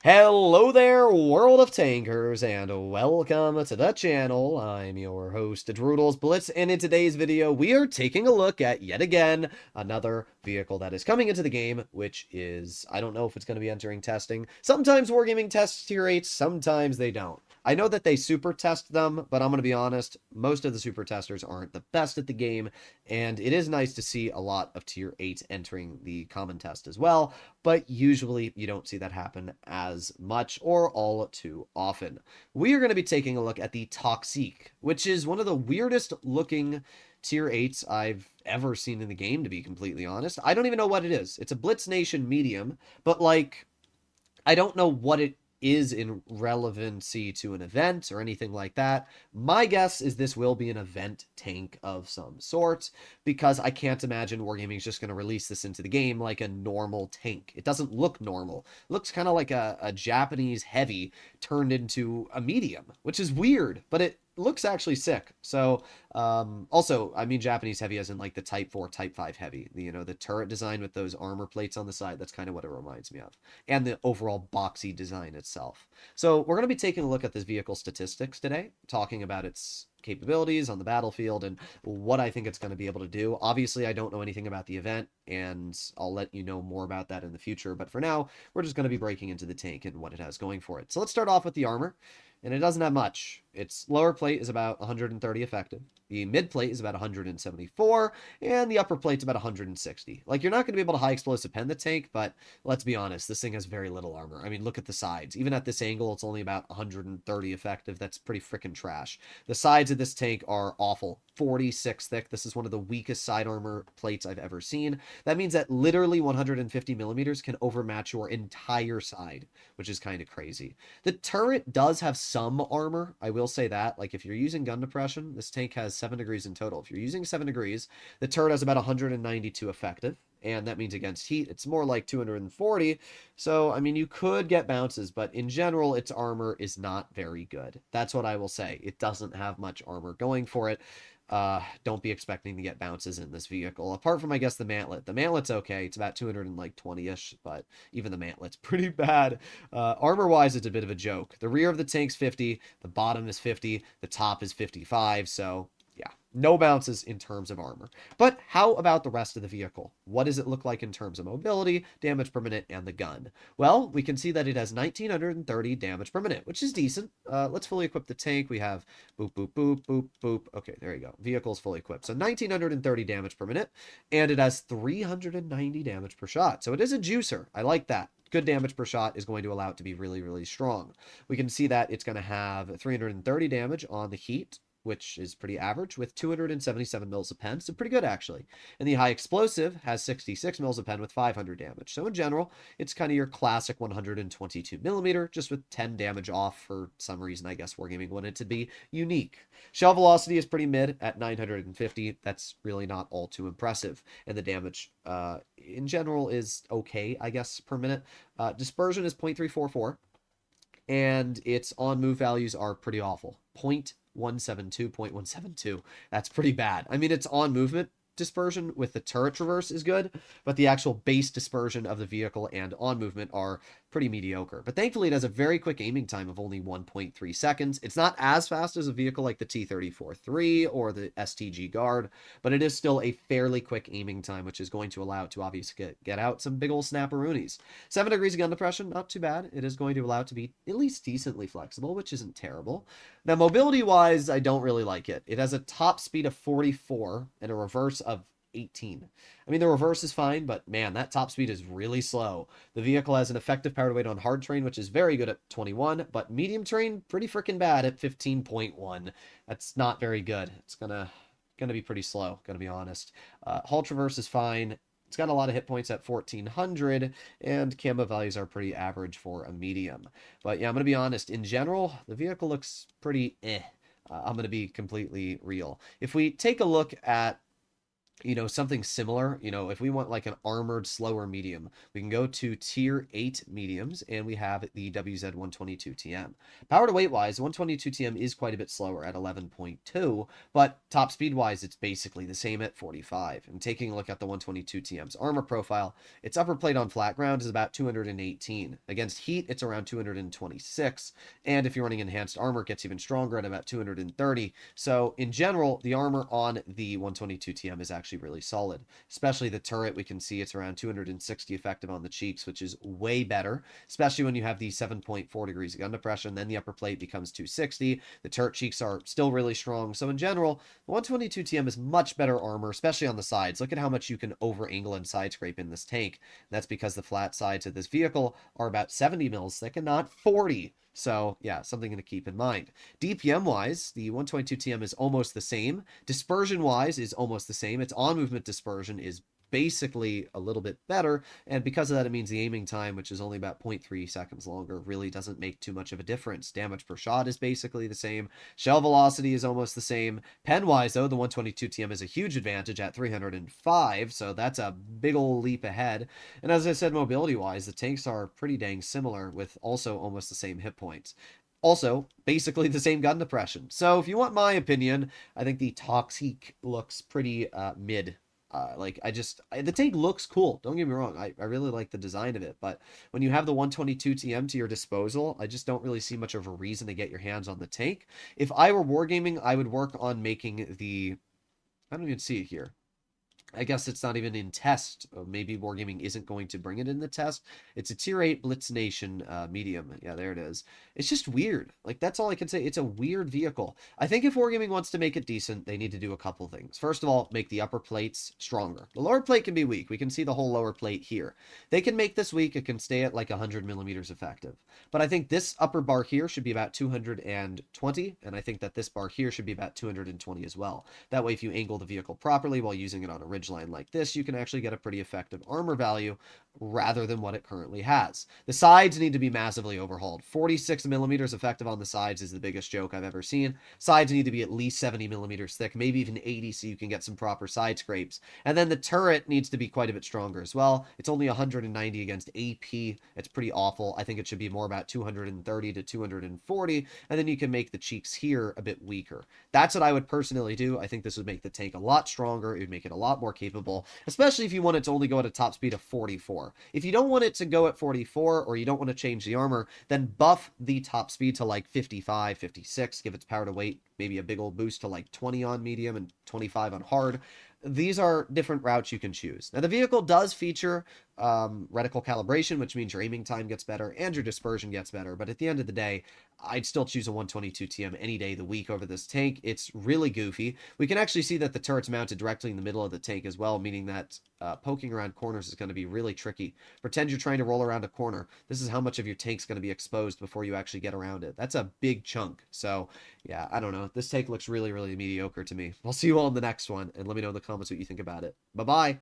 Hello there, World of Tankers, and welcome to the channel. I'm your host, World of Blitz, and in today's video, we are taking a look at, yet again, another vehicle that is coming into the game, which is, I don't know if it's going to be entering testing. Sometimes Wargaming tests tier 8s, sometimes they don't. I know that they super test them, but I'm going to be honest, most of the super testers aren't the best at the game, and it is nice to see a lot of tier 8 entering the common test as well, but usually you don't see that happen as much or all too often. We are going to be taking a look at the Toxi, which is one of the weirdest looking tier 8s I've ever seen in the game, to be completely honest. I don't even know what it is. It's a Blitz Nation medium, but like, I don't know what it is in relevancy to an event or anything like that. My guess is this will be an event tank of some sort, because I can't imagine Wargaming is just going to release this into the game like a normal tank. It doesn't look normal. It looks kind of like a Japanese heavy turned into a medium, which is weird, but it looks actually sick. So also, I mean Japanese heavy as in like the Type 4, Type 5 heavy. The turret design with those armor plates on the side, that's kind of what it reminds me of. And the overall boxy design itself. So we're going to be taking a look at this vehicle statistics today, talking about its capabilities on the battlefield and what I think it's going to be able to do. Obviously, I don't know anything about the event, and I'll let you know more about that in the future. But for now, we're just going to be breaking into the tank and what it has going for it. So let's start off with the armor. And it doesn't have much. Its lower plate is about 130 effective. The mid plate is about 174, and the upper plate's about 160. Like, you're not going to be able to high explosive pen the tank, but let's be honest, this thing has very little armor. I mean, look at the sides. Even at this angle, it's only about 130 effective. That's pretty freaking trash. The sides of this tank are awful. 46 thick. This is one of the weakest side armor plates I've ever seen. That means that literally 150 millimeters can overmatch your entire side, which is kind of crazy. The turret does have some armor, I will say that. Like, if you're using gun depression, this tank has 7 degrees in total. If you're using 7 degrees, the turret has about 192 effective, and that means against heat, it's more like 240. So, I mean, you could get bounces, but in general, its armor is not very good. That's what I will say. It doesn't have much armor going for it. Don't be expecting to get bounces in this vehicle. Apart from, I guess, the mantlet. The mantlet's okay. It's about 220-ish, but even the mantlet's pretty bad. Armor-wise, it's a bit of a joke. The rear of the tank's 50, the bottom is 50, the top is 55, so yeah, no bounces in terms of armor. But how about the rest of the vehicle? What does it look like in terms of mobility, damage per minute, and the gun? Well, we can see that it has 1930 damage per minute, which is decent. Let's fully equip the tank. We have boop, boop, boop, boop, boop. Okay, there you go. Vehicle's fully equipped. So 1930 damage per minute, and it has 390 damage per shot. So it is a juicer. I like that. Good damage per shot is going to allow it to be really, really strong. We can see that it's going to have 330 damage on the heat, which is pretty average, with 277 mils of pen, so pretty good actually. And the high explosive has 66 mils of pen with 500 damage. So in general, it's kind of your classic 122 millimeter, just with 10 damage off. For some reason, I guess Wargaming wanted it to be unique. Shell velocity is pretty mid at 950. That's really not all too impressive. And the damage in general is okay, I guess, per minute. Dispersion is 0.344. And its on move values are pretty awful. 0.172. That's pretty bad. I mean, its on movement dispersion with the turret traverse is good, but the actual base dispersion of the vehicle and on movement are pretty mediocre. But thankfully, it has a very quick aiming time of only 1.3 seconds. It's not as fast as a vehicle like the T-34-3 or the STG Guard, but it is still a fairly quick aiming time, which is going to allow it to obviously get out some big old snapperoonies. 7 degrees of gun depression, not too bad. It is going to allow it to be at least decently flexible, which isn't terrible. Now, mobility-wise, I don't really like it. It has a top speed of 44 and a reverse of 18. I mean, the reverse is fine, but man, that top speed is really slow. The vehicle has an effective power to weight on hard terrain, which is very good at 21, but medium terrain, pretty freaking bad at 15.1. That's not very good. It's gonna be pretty slow, gonna be honest. Hull traverse is fine. It's got a lot of hit points at 1400, and camo values are pretty average for a medium. But yeah, I'm going to be honest. In general, the vehicle looks pretty eh. I'm going to be completely real. If we take a look at something similar, if we want like an armored slower medium, we can go to tier 8 mediums and we have the WZ122TM. Power to weight wise, 122TM is quite a bit slower at 11.2, but top speed wise, it's basically the same at 45. And taking a look at the 122TM's armor profile, its upper plate on flat ground is about 218. Against heat, it's around 226. And if you're running enhanced armor, it gets even stronger at about 230. So in general, the armor on the 122TM is actually really solid, especially the turret. We can see it's around 260 effective on the cheeks, which is way better, especially when you have the 7.4 degrees of gun depression. Then the upper plate becomes 260. The turret cheeks are still really strong. So in general, the 122TM is much better armor, especially on the sides. Look at how much you can over angle and side scrape in this tank. And that's because the flat sides of this vehicle are about 70 mils thick and not 40. So yeah, something to keep in mind. DPM wise, the 122TM is almost the same. Dispersion wise is almost the same. Its on movement dispersion is basically a little bit better, and because of that, it means the aiming time, which is only about 0.3 seconds longer, really doesn't make too much of a difference. Damage per shot is basically the same. Shell velocity is almost the same. Pen wise, though, the 122TM is a huge advantage at 305, so that's a big old leap ahead. And as I said, mobility wise, the tanks are pretty dang similar, with also almost the same hit points. Also, basically the same gun depression. So if you want my opinion, I think the Toxi looks pretty mid. The tank looks cool. Don't get me wrong. I really like the design of it. But when you have the 122TM to your disposal, I just don't really see much of a reason to get your hands on the tank. If I were wargaming, I would work on making the... I don't even see it here. I guess it's not even in test. Maybe Wargaming isn't going to bring it in the test. It's a tier 8 Blitz Nation medium. Yeah, there it is. It's just weird. Like, that's all I can say. It's a weird vehicle. I think if Wargaming wants to make it decent, they need to do a couple things. First of all, make the upper plates stronger. The lower plate can be weak. We can see the whole lower plate here. They can make this weak. It can stay at like 100 millimeters effective. But I think this upper bar here should be about 220, and I think that this bar here should be about 220 as well. That way, if you angle the vehicle properly while using it on a line like this, you can actually get a pretty effective armor value rather than what it currently has. The sides need to be massively overhauled. 46 millimeters effective on the sides is the biggest joke I've ever seen. Sides need to be at least 70 millimeters thick, maybe even 80, so you can get some proper side scrapes. And then the turret needs to be quite a bit stronger as well. It's only 190 against AP. It's pretty awful. I think it should be more about 230 to 240, and then you can make the cheeks here a bit weaker. That's what I would personally do. I think this would make the tank a lot stronger. It would make it a lot more capable, especially if you want it to only go at a top speed of 44. If you don't want it to go at 44, or you don't want to change the armor, then buff the top speed to like 55, 56, give its power to weight maybe a big old boost to like 20 on medium and 25 on hard. These are different routes you can choose. Now, the vehicle does feature reticle calibration, which means your aiming time gets better and your dispersion gets better. But at the end of the day, I'd still choose a 122TM any day of the week over this tank. It's really goofy. We can actually see that the turret's mounted directly in the middle of the tank as well, meaning that poking around corners is going to be really tricky. Pretend you're trying to roll around a corner. This is how much of your tank's going to be exposed before you actually get around it. That's a big chunk. So, yeah, I don't know. This tank looks really, really mediocre to me. I'll see you all in the next one, and let me know in the comments what you think about it. Bye-bye.